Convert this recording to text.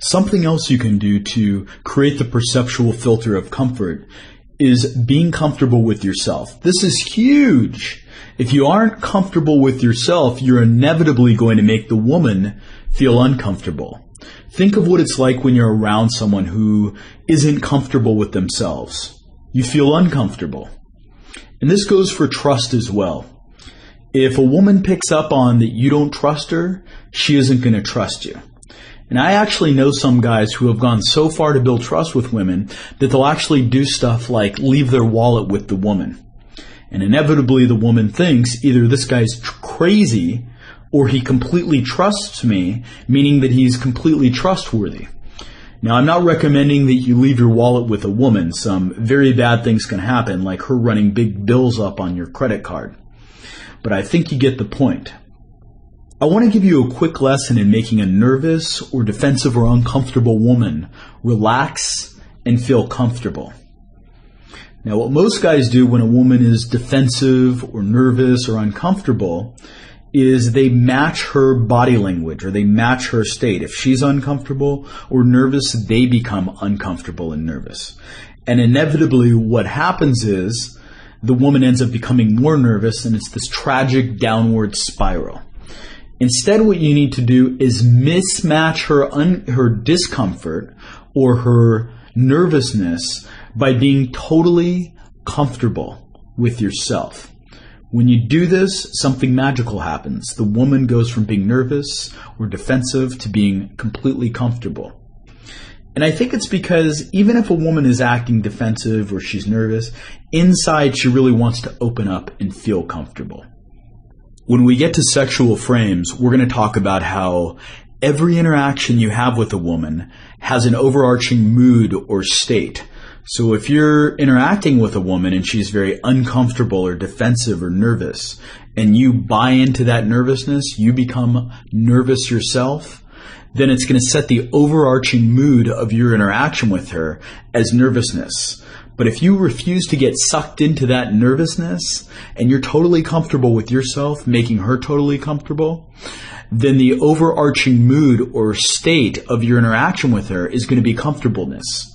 Something else you can do to create the perceptual filter of comfort is being comfortable with yourself. This is huge. If you aren't comfortable with yourself, you're inevitably going to make the woman feel uncomfortable. Think of what it's like when you're around someone who isn't comfortable with themselves. You feel uncomfortable. And this goes for trust as well. If a woman picks up on that you don't trust her, she isn't going to trust you. And I actually know some guys who have gone so far to build trust with women that they'll actually do stuff like leave their wallet with the woman. And inevitably the woman thinks either this guy's crazy or he completely trusts me, meaning that he's completely trustworthy. Now, I'm not recommending that you leave your wallet with a woman. Some very bad things can happen, like her running big bills up on your credit card. But I think you get the point. I want to give you a quick lesson in making a nervous or defensive or uncomfortable woman relax and feel comfortable. Now, what most guys do when a woman is defensive or nervous or uncomfortable is they match her body language or they match her state. If she's uncomfortable or nervous, they become uncomfortable and nervous. And inevitably what happens is the woman ends up becoming more nervous, and it's this tragic downward spiral. Instead, what you need to do is mismatch her discomfort or her nervousness by being totally comfortable with yourself. When you do this, something magical happens. The woman goes from being nervous or defensive to being completely comfortable. And I think it's because even if a woman is acting defensive or she's nervous, inside she really wants to open up and feel comfortable. When we get to sexual frames, we're going to talk about how every interaction you have with a woman has an overarching mood or state. So if you're interacting with a woman and she's very uncomfortable or defensive or nervous, and you buy into that nervousness, you become nervous yourself, then it's going to set the overarching mood of your interaction with her as nervousness. But if you refuse to get sucked into that nervousness and you're totally comfortable with yourself, making her totally comfortable, then the overarching mood or state of your interaction with her is going to be comfortableness.